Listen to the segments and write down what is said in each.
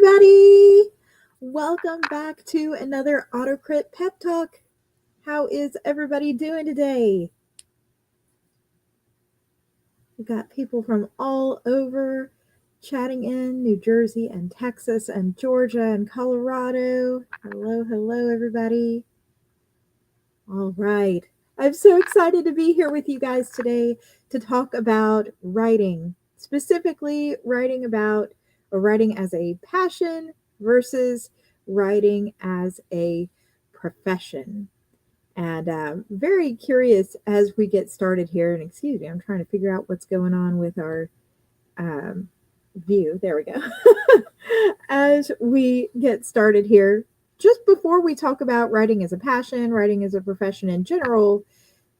everybody! Welcome back to another AutoCrit Pep Talk. How is everybody doing today? We got people from all over chatting in New Jersey and Texas and Georgia and Colorado. Hello, everybody. All right. I'm so excited to be here with you guys today to talk about writing, specifically writing about or writing as a passion versus writing as a profession. And very curious as we get started here. And excuse me, I'm trying to figure out what's going on with our view. There we go. As we get started here, just before we talk about writing as a passion, writing as a profession in general,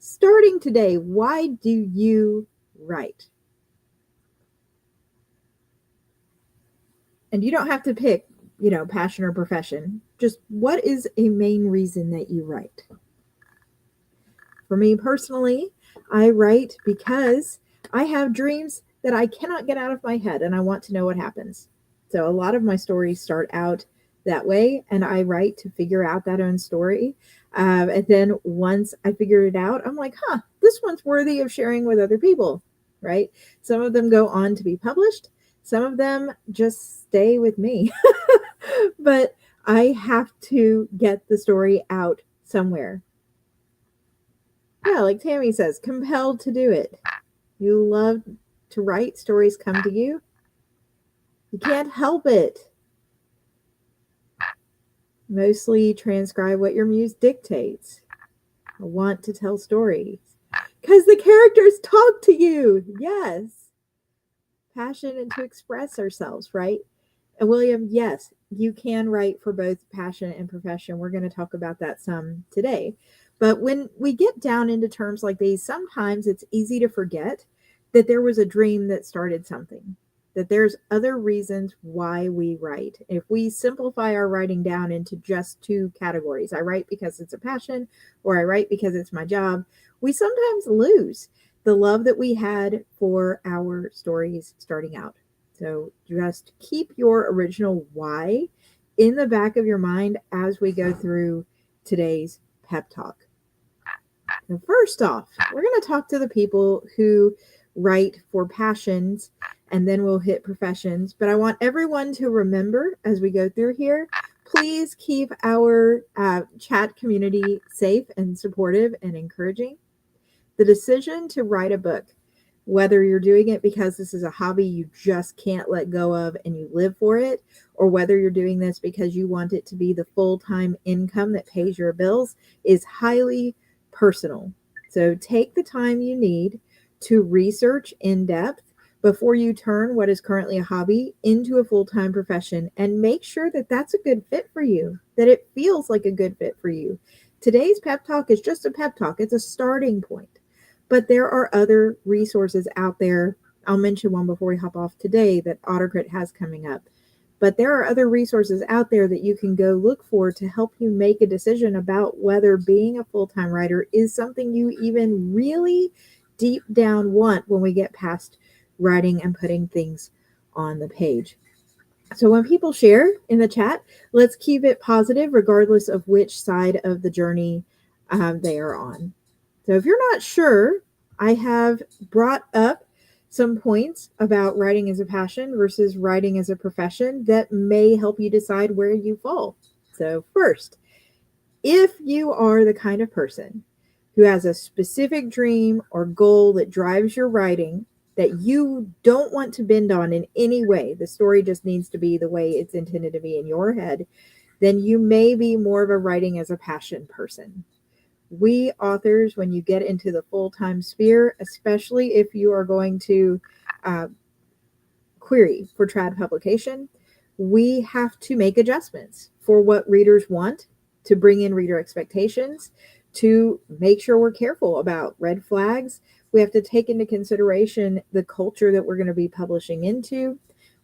starting today, why do you write? And you don't have to pick, passion or profession. Just what is a main reason that you write? For me personally, I write because I have dreams that I cannot get out of my head and I want to know what happens. So a lot of my stories start out that way, and I write to figure out that own story. And then once I figure it out, I'm like, this one's worthy of sharing with other people, right? Some of them go on to be published. Some of them just stay with me. But I have to get the story out somewhere. Yeah, like Tammy says, compelled to do it. You love to write, stories come to you. You can't help it. Mostly transcribe what your muse dictates. I want to tell stories. Because the characters talk to you. Yes. Passion and to express ourselves, right? And William, yes, you can write for both passion and profession. We're going to talk about that some today. But when we get down into terms like these, sometimes it's easy to forget that there was a dream that started something, that there's other reasons why we write. If we simplify our writing down into just two categories, I write because it's a passion or I write because it's my job, we sometimes lose the love that we had for our stories starting out. So just keep your original why in the back of your mind as we go through today's pep talk. Now, first off, we're going to talk to the people who write for passions, and then we'll hit professions. But I want everyone to remember as we go through here, please keep our chat community safe and supportive and encouraging. The decision to write a book, whether you're doing it because this is a hobby you just can't let go of and you live for it, or whether you're doing this because you want it to be the full-time income that pays your bills, is highly personal. So take the time you need to research in depth before you turn what is currently a hobby into a full-time profession, and make sure that that's a good fit for you, that it feels like a good fit for you. Today's pep talk is just a pep talk. It's a starting point. But there are other resources out there. I'll mention one before we hop off today that AutoCrit has coming up. But there are other resources out there that you can go look for to help you make a decision about whether being a full-time writer is something you even really deep down want when we get past writing and putting things on the page. So when people share in the chat, let's keep it positive regardless of which side of the journey they are on. So if you're not sure, I have brought up some points about writing as a passion versus writing as a profession that may help you decide where you fall. So first, if you are the kind of person who has a specific dream or goal that drives your writing that you don't want to bend on in any way, the story just needs to be the way it's intended to be in your head, then you may be more of a writing as a passion person. We authors, when you get into the full-time sphere, especially if you are going to query for trad publication, we have to make adjustments for what readers want, to bring in reader expectations, to make sure we're careful about red flags. We have to take into consideration the culture that we're going to be publishing into,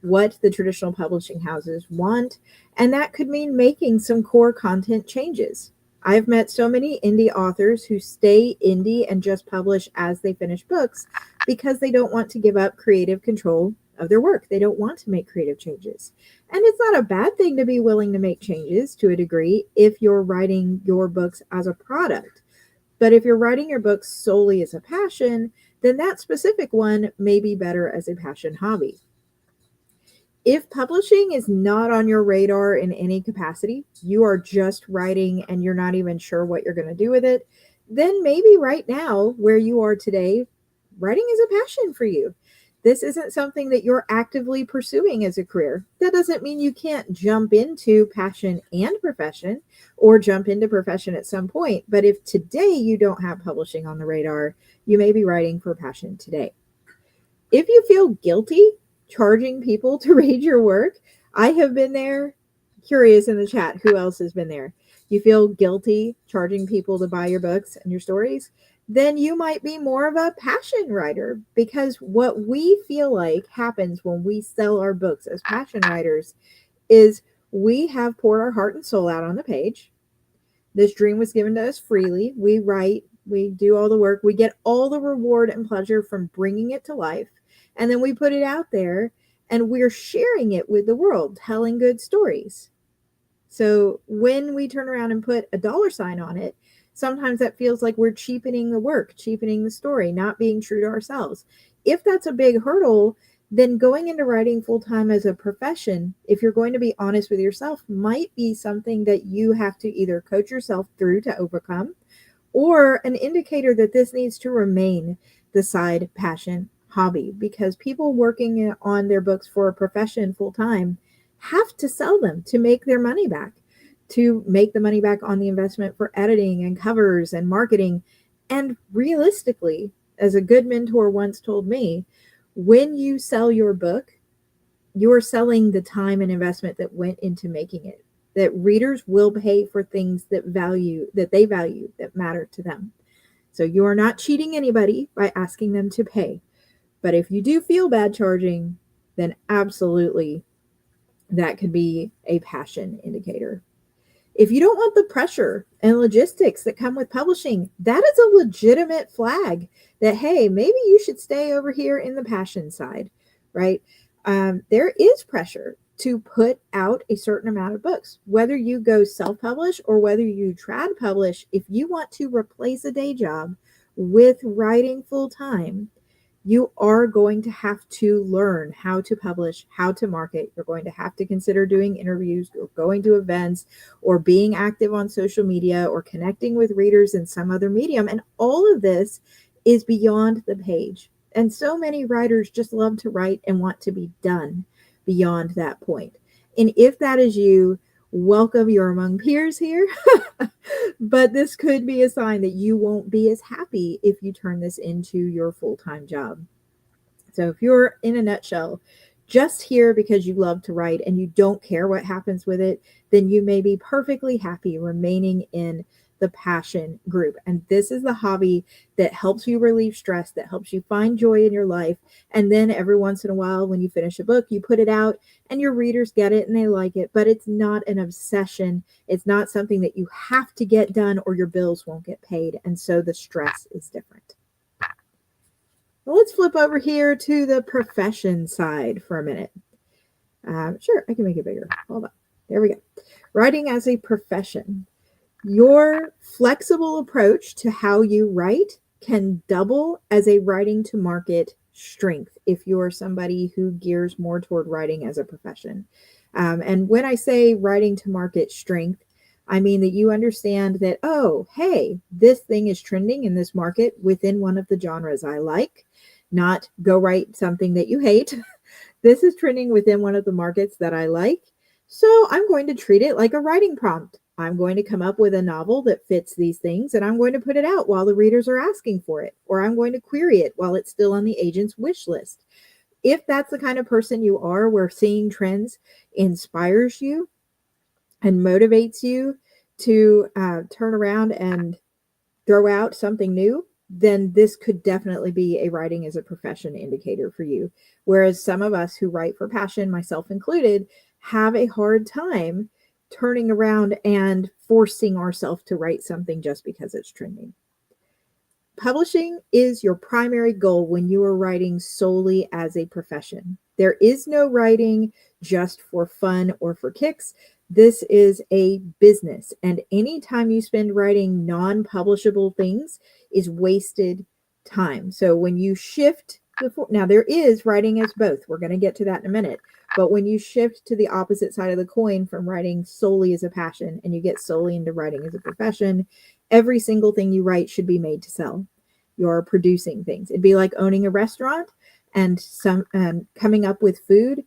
what the traditional publishing houses want, and that could mean making some core content changes. I've met so many indie authors who stay indie and just publish as they finish books because they don't want to give up creative control of their work. They don't want to make creative changes. And it's not a bad thing to be willing to make changes to a degree if you're writing your books as a product. But if you're writing your books solely as a passion, then that specific one may be better as a passion hobby. If publishing is not on your radar in any capacity, you are just writing and you're not even sure what you're going to do with it, then maybe right now, where you are today, writing is a passion for you. This isn't something that you're actively pursuing as a career. That doesn't mean you can't jump into passion and profession or jump into profession at some point. But if today you don't have publishing on the radar, you may be writing for passion today. If you feel guilty charging people to read your work, I have been there. Curious in the chat, who else has been there? You feel guilty charging people to buy your books and your stories? Then you might be more of a passion writer, because what we feel like happens when we sell our books as passion writers is we have poured our heart and soul out on the page. This dream was given to us freely. We write, we do all the work, we get all the reward and pleasure from bringing it to life. And then we put it out there and we're sharing it with the world, telling good stories. So when we turn around and put a $sign on it, sometimes that feels like we're cheapening the work, cheapening the story, not being true to ourselves. If that's a big hurdle, then going into writing full-time as a profession, if you're going to be honest with yourself, might be something that you have to either coach yourself through to overcome, or an indicator that this needs to remain the side passion hobby, because people working on their books for a profession full-time have to sell them to make their money back, to make the money back on the investment for editing and covers and marketing. And realistically, as a good mentor once told me, when you sell your book, you're selling the time and investment that went into making it, that readers will pay for things that they value, that matter to them. So you are not cheating anybody by asking them to pay. But if you do feel bad charging, then absolutely that could be a passion indicator. If you don't want the pressure and logistics that come with publishing, that is a legitimate flag that, hey, maybe you should stay over here in the passion side, right? There is pressure to put out a certain amount of books, whether you go self-publish or whether you trad publish. If you want to replace a day job with writing full-time, you are going to have to learn how to publish, how to market. You're going to have to consider doing interviews or going to events or being active on social media or connecting with readers in some other medium. And all of this is beyond the page. And so many writers just love to write and want to be done beyond that point. And if that is you, welcome, you're among peers here. But this could be a sign that you won't be as happy if you turn this into your full-time job. So if you're, in a nutshell, just here because you love to write and you don't care what happens with it, then you may be perfectly happy remaining in the passion group. And this is the hobby that helps you relieve stress, that helps you find joy in your life. And then every once in a while, when you finish a book, you put it out and your readers get it and they like it, but it's not an obsession. It's not something that you have to get done or your bills won't get paid. And so the stress is different. Well, let's flip over here to the profession side for a minute. Sure, I can make it bigger. Hold on. There we go. Writing as a profession. Your flexible approach to how you write can double as a writing to market strength if you're somebody who gears more toward writing as a profession. And when I say writing to market strength, I mean that you understand that, oh, hey, this thing is trending in this market within one of the genres I like, not go write something that you hate. This is trending within one of the markets that I like. So I'm going to treat it like a writing prompt. I'm going to come up with a novel that fits these things, and I'm going to put it out while the readers are asking for it, or I'm going to query it while it's still on the agent's wish list. If that's the kind of person you are, where seeing trends inspires you and motivates you to turn around and throw out something new, then this could definitely be a writing as a profession indicator for you. Whereas some of us who write for passion, myself included, have a hard time turning around and forcing ourselves to write something just because it's trending. Publishing is your primary goal when you are writing solely as a profession. There is no writing just for fun or for kicks. This is a business, and any time you spend writing non-publishable things is wasted time. So when you shift now there is writing as both. We're going to get to that in a minute. But when you shift to the opposite side of the coin from writing solely as a passion and you get solely into writing as a profession, every single thing you write should be made to sell. You're producing things. It'd be like owning a restaurant and coming up with food.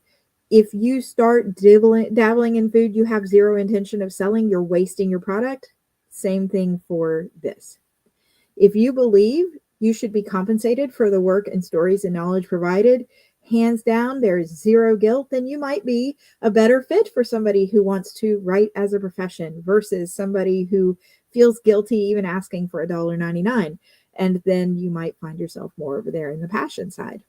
If you start dabbling in food you have zero intention of selling, you're wasting your product. Same thing for this. If you believe you should be compensated for the work and stories and knowledge provided, hands down, there's zero guilt, then you might be a better fit for somebody who wants to write as a profession versus somebody who feels guilty even asking for $1.99. And then you might find yourself more over there in the passion side.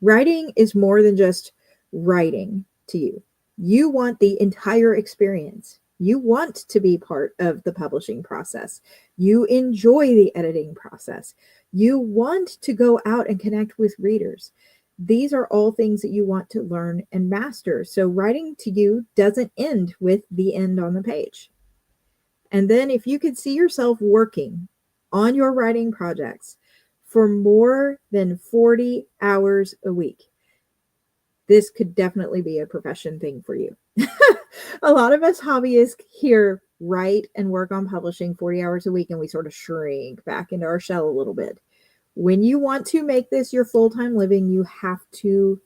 Writing is more than just writing to you. You want the entire experience. You want to be part of the publishing process. You enjoy the editing process. You want to go out and connect with readers. These are all things that you want to learn and master. So writing to you doesn't end with the end on the page. And then if you could see yourself working on your writing projects for more than 40 hours a week, this could definitely be a profession thing for you. A lot of us hobbyists here write and work on publishing 40 hours a week, and we sort of shrink back into our shell a little bit. When you want to make this your full-time living, you have to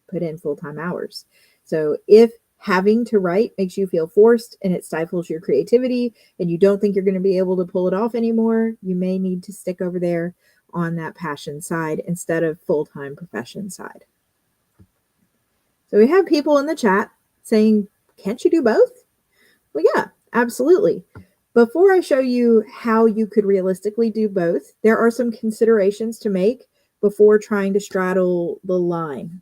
put in full-time hours. So if having to write makes you feel forced and it stifles your creativity and you don't think you're going to be able to pull it off anymore, you may need to stick over there on that passion side instead of full-time profession side. So we have people in the chat saying, can't you do both? Well, yeah, absolutely. Before I show you how you could realistically do both, there are some considerations to make before trying to straddle the line.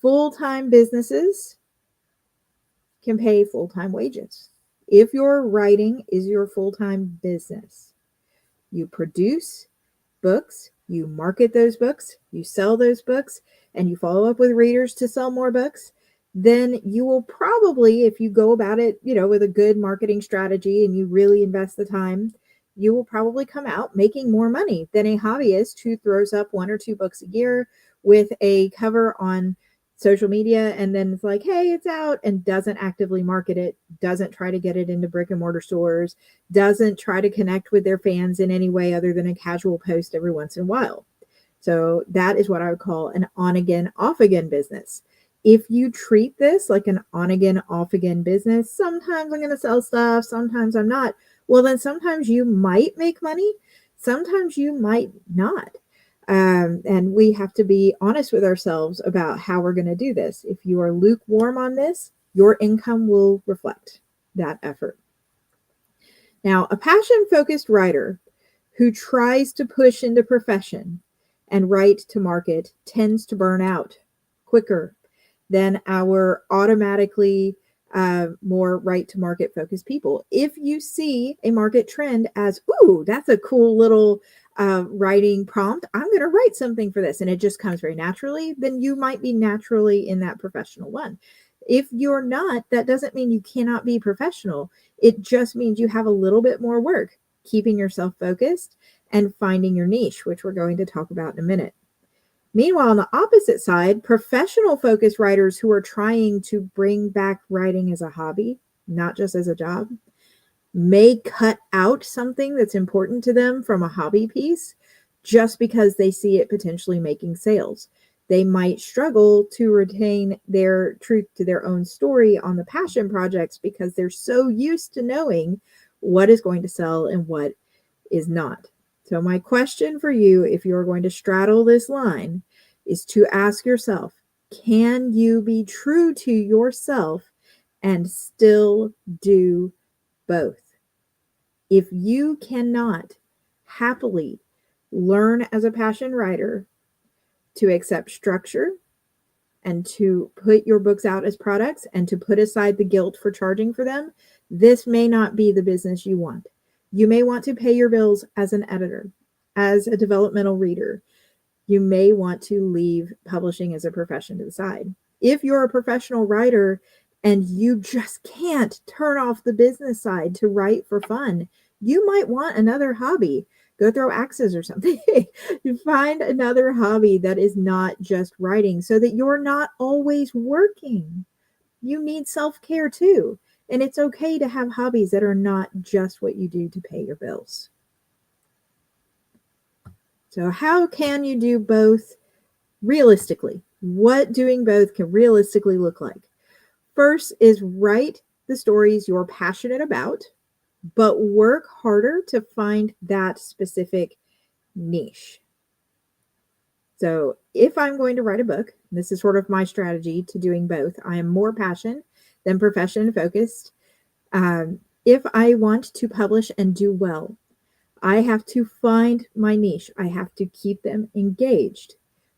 Full-time businesses can pay full-time wages. If your writing is your full-time business, you produce books, you market those books, you sell those books, and you follow up with readers to sell more books, then you will probably, if you go about it, with a good marketing strategy and you really invest the time, you will probably come out making more money than a hobbyist who throws up 1 or 2 books a year with a cover on social media and then it's like, hey, it's out, and doesn't actively market it, doesn't try to get it into brick and mortar stores, doesn't try to connect with their fans in any way other than a casual post every once in a while. So that is what I would call an on-again, off-again business. If you treat this like an on-again, off-again business, sometimes I'm going to sell stuff, sometimes I'm not. Well, then sometimes you might make money, sometimes you might not. And we have to be honest with ourselves about how we're going to do this. If you are lukewarm on this, your income will reflect that effort. Now, a passion-focused writer who tries to push into profession and write to market tends to burn out quicker than our automatically more write to market focused people. If you see a market trend as, ooh, that's a cool little writing prompt, I'm going to write something for this, and it just comes very naturally, then you might be naturally in that professional one. If you're not, that doesn't mean you cannot be professional. It just means you have a little bit more work keeping yourself focused and finding your niche, which we're going to talk about in a minute. Meanwhile, on the opposite side, professional focused writers who are trying to bring back writing as a hobby, not just as a job, may cut out something that's important to them from a hobby piece just because they see it potentially making sales. They might struggle to retain their truth to their own story on the passion projects because they're so used to knowing what is going to sell and what is not. So my question for you, if you're going to straddle this line, is to ask yourself, can you be true to yourself and still do both? If you cannot happily learn as a passion writer to accept structure and to put your books out as products and to put aside the guilt for charging for them, this may not be the business you want. You may want to pay your bills as an editor, as a developmental reader. You may want to leave publishing as a profession to the side. If you're a professional writer and you just can't turn off the business side to write for fun, you might want another hobby. Go throw axes or something. You find another hobby that is not just writing so that you're not always working. You need self-care too. And it's okay to have hobbies that are not just what you do to pay your bills. So, how can you do both realistically? What doing both can realistically look like? First is write the stories you're passionate about, but work harder to find that specific niche. So, if I'm going to write a book, this is sort of my strategy to doing both. I am more passion than profession focused. If I want to publish and do well, I have to find my niche. I have to keep them engaged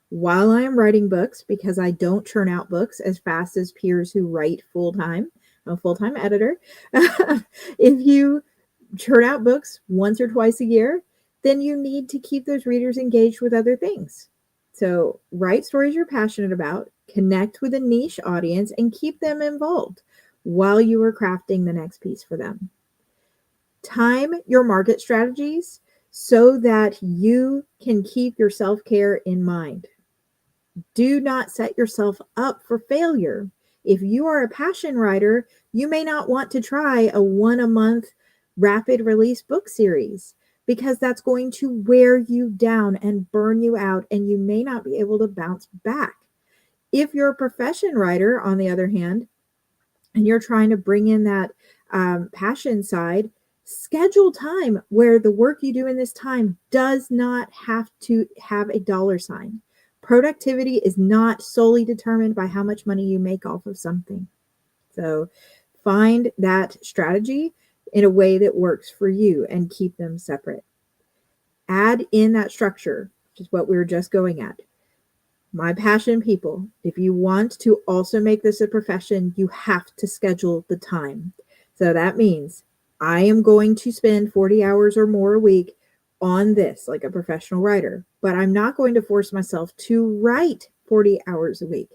while I am writing books because I don't churn out books as fast as peers who write full time. I'm a full time editor. If you churn out books once or twice a year, then you need to keep those readers engaged with other things. So, write stories you're passionate about, connect with a niche audience, and keep them involved while you are crafting the next piece for them. Time your market strategies so that you can keep your self-care in mind. Do not set yourself up for failure. If you are a passion writer, you may not want to try a one-a-month rapid release book series because that's going to wear you down and burn you out, and you may not be able to bounce back. If you're a profession writer, on the other hand, and you're trying to bring in that passion side, schedule time where the work you do in this time does not have to have a dollar sign. Productivity is not solely determined by how much money you make off of something. So find that strategy in a way that works for you and keep them separate. Add in that structure, which is what we were just going at. My passion people, if you want to also make this a profession, you have to schedule the time. So that means I am going to spend 40 hours or more a week on this like a professional writer, but I'm not going to force myself to write 40 hours a week.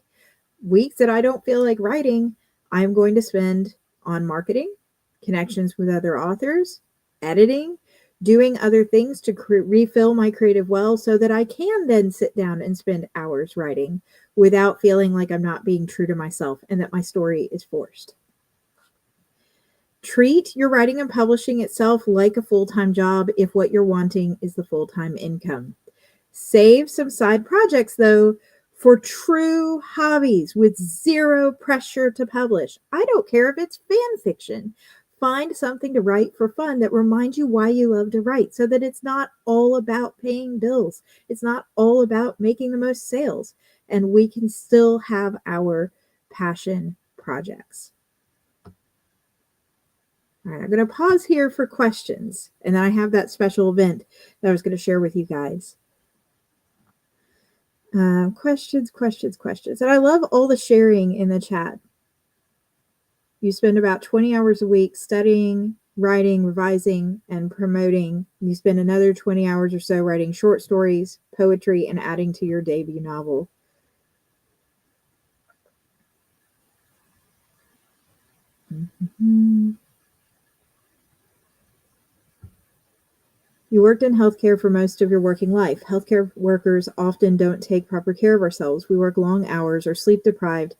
Weeks that I don't feel like writing, I'm going to spend on marketing, connections with other authors, editing, doing other things to refill my creative well so that I can then sit down and spend hours writing without feeling like I'm not being true to myself and that my story is forced. Treat your writing and publishing itself like a full-time job if what you're wanting is the full-time income. Save some side projects, though, for true hobbies with zero pressure to publish. I don't care if it's fan fiction. Find something to write for fun that reminds you why you love to write so that it's not all about paying bills. It's not all about making the most sales. And we can still have our passion projects. All right, I'm going to pause here for questions. And then I have that special event that I was going to share with you guys. Questions. And I love all the sharing in the chat. You spend about 20 hours a week studying, writing, revising, and promoting. You spend another 20 hours or so writing short stories, poetry, and adding to your debut novel. Mm-hmm. You worked in healthcare for most of your working life. Healthcare workers often don't take proper care of ourselves. We work long hours, are sleep deprived,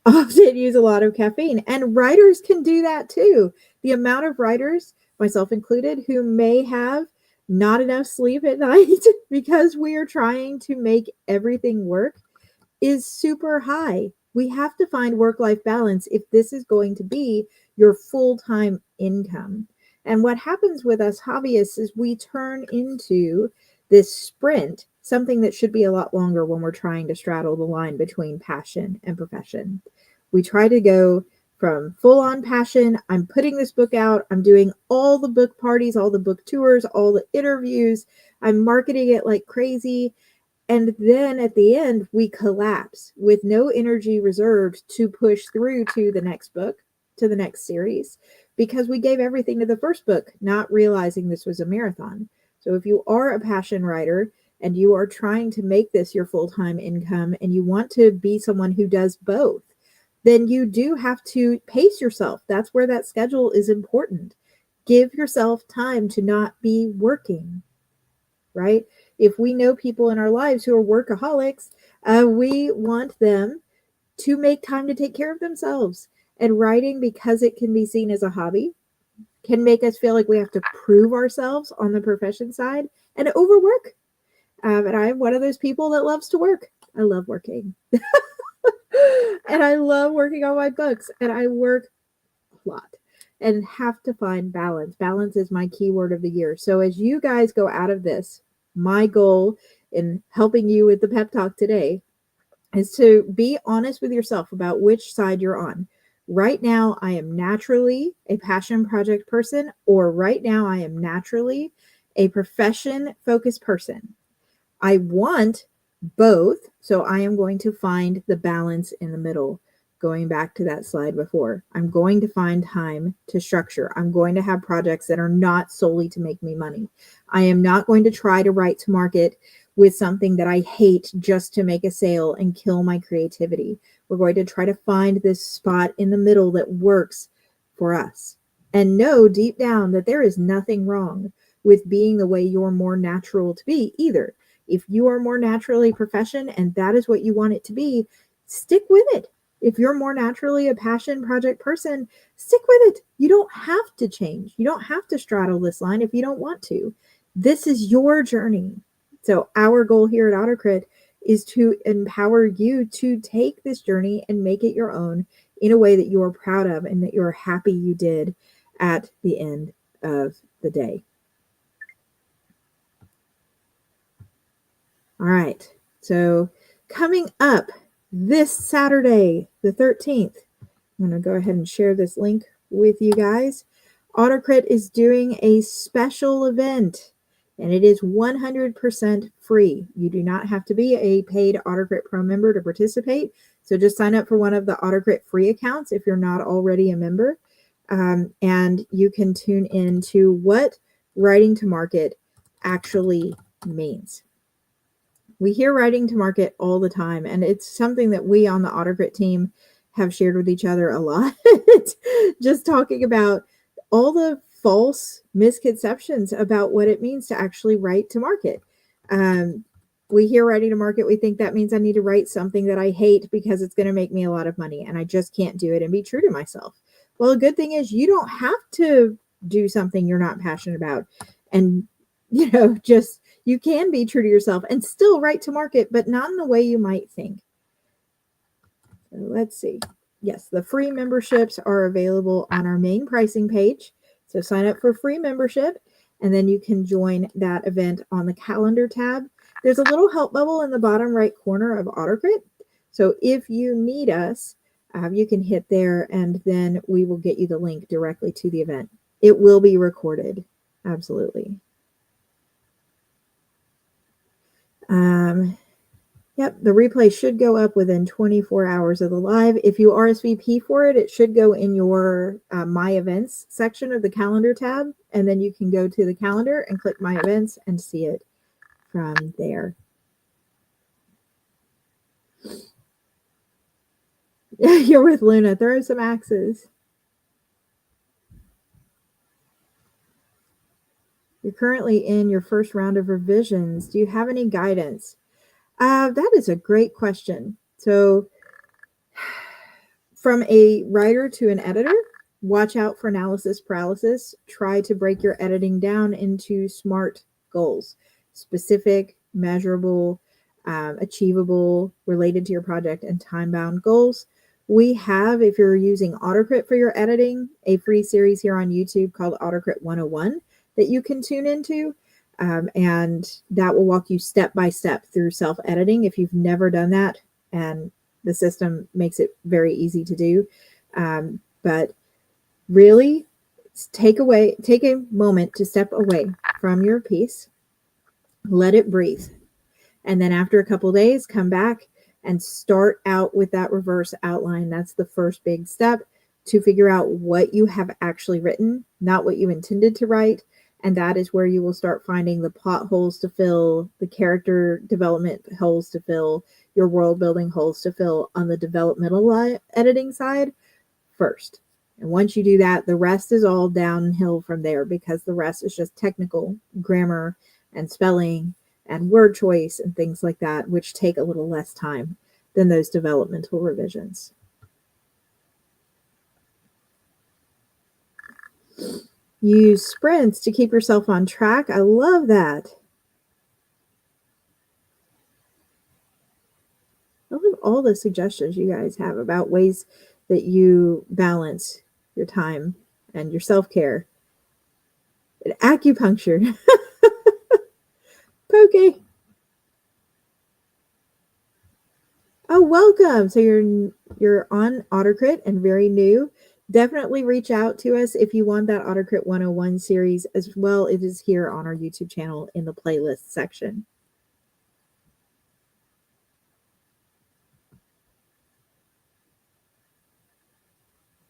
often use a lot of caffeine. And writers can do that too. The amount of writers, myself included, who may have not enough sleep at night because we are trying to make everything work is super high. We have to find work-life balance if this is going to be your full-time income. And what happens with us hobbyists is we turn into this sprint, something that should be a lot longer when we're trying to straddle the line between passion and profession. We try to go from full-on passion, I'm putting this book out, I'm doing all the book parties, all the book tours, all the interviews, I'm marketing it like crazy. And then at the end, we collapse with no energy reserved to push through to the next book, to the next series. because we gave everything to the first book, not realizing this was a marathon. So if you are a passion writer and you are trying to make this your full-time income and you want to be someone who does both, then you do have to pace yourself. That's where that schedule is important. Give yourself time to not be working, right? If we know people in our lives who are workaholics, we want them to make time to take care of themselves. And writing, because it can be seen as a hobby, can make us feel like we have to prove ourselves on the profession side and overwork. And I'm one of those people that loves to work. I love working. And I love working on my books. And I work a lot and have to find balance. Balance is my keyword of the year. So as you guys go out of this, my goal in helping you with the pep talk today is to be honest with yourself about which side you're on. Right now, I am naturally a passion project person, or right now, I am naturally a profession focused person. I want both, so I am going to find the balance in the middle. Going back to that slide before, I'm going to find time to structure. I'm going to have projects that are not solely to make me money. I am not going to try to write to market with something that I hate just to make a sale and kill my creativity. We're going to try to find this spot in the middle that works for us. And know deep down that there is nothing wrong with being the way you're more natural to be either. If you are more naturally profession and that is what you want it to be, stick with it. If you're more naturally a passion project person, stick with it. You don't have to change. You don't have to straddle this line if you don't want to. This is your journey. So our goal here at AutoCrit is to empower you to take this journey and make it your own in a way that you are proud of and that you're happy you did at the end of the day. All right. So coming up this Saturday, the 13th, I'm going to go ahead and share this link with you guys. AutoCrit is doing a special event, and it is 100% free. You do not have to be a paid AutoCrit Pro member to participate. So just sign up for one of the AutoCrit free accounts if you're not already a member. And you can tune in to what writing to market actually means. We hear writing to market all the time, and it's something that we on the AutoCrit team have shared with each other a lot. Just talking about all the false misconceptions about what it means to actually write to market. We hear writing to market, we think that means I need to write something that I hate because it's going to make me a lot of money and I just can't do it and be true to myself. Well, the good thing is you don't have to do something you're not passionate about. And, just you can be true to yourself and still write to market, but not in the way you might think. So let's see. Yes, the free memberships are available on our main pricing page. So sign up for free membership, and then you can join that event on the calendar tab. There's a little help bubble in the bottom right corner of AutoCrit. So if you need us, you can hit there, and then we will get you the link directly to the event. It will be recorded. Absolutely. Yep, the replay should go up within 24 hours of the live. If you RSVP for it, it should go in your My Events section of the calendar tab, and then you can go to the calendar and click My Events and see it from there. You're with Luna. Throw some axes. You're currently in your first round of revisions. Do you have any guidance? That is a great question. So from a writer to an editor, watch out for analysis paralysis. Try to break your editing down into SMART goals: specific, measurable, achievable, related to your project, and time-bound goals. We have, if you're using AutoCrit for your editing, a free series here on YouTube called AutoCrit 101 that you can tune into. And that will walk you step by step through self-editing if you've never done that. And the system makes it very easy to do. But really take a moment to step away from your piece, let it breathe. And then after a couple days, come back and start out with that reverse outline. That's the first big step. to figure out what you have actually written, not what you intended to write. And that is where you will start finding the plot holes to fill, the character development holes to fill, your world building holes to fill on the developmental editing side first. And once you do that, the rest is all downhill from there, because the rest is just technical grammar and spelling and word choice and things like that, which take a little less time than those developmental revisions. Use sprints to keep yourself on track. I love that. I love all the suggestions you guys have about ways that you balance your time and your self-care. Acupuncture. Poke. Oh, welcome. So you're on AutoCrit and very new. Definitely reach out to us if you want that AutoCrit 101 series as well. It is here on our YouTube channel in the playlist section.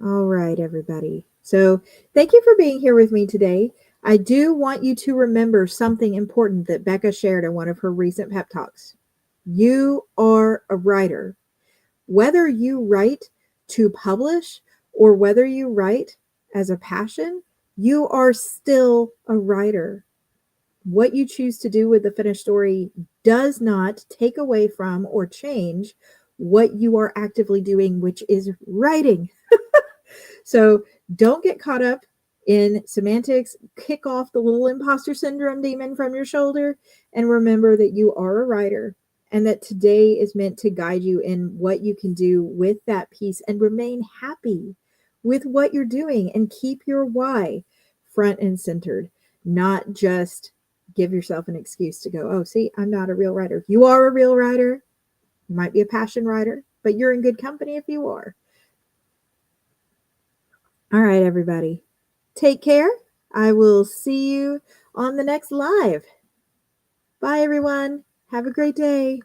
All right, everybody. So thank you for being here with me today. I do want you to remember something important that Becca shared in one of her recent pep talks. You are a writer. Whether you write to publish or whether you write as a passion, you are still a writer. What you choose to do with the finished story does not take away from or change what you are actively doing, which is writing. So don't get caught up in semantics. Kick off the little imposter syndrome demon from your shoulder and remember that you are a writer and that today is meant to guide you in what you can do with that piece and remain happy with what you're doing and keep your why front and centered, not just give yourself an excuse to go, oh, see, I'm not a real writer. You are a real writer. You might be a passion writer, but you're in good company if you are. All right, everybody. Take care. I will see you on the next live. Bye, everyone. Have a great day.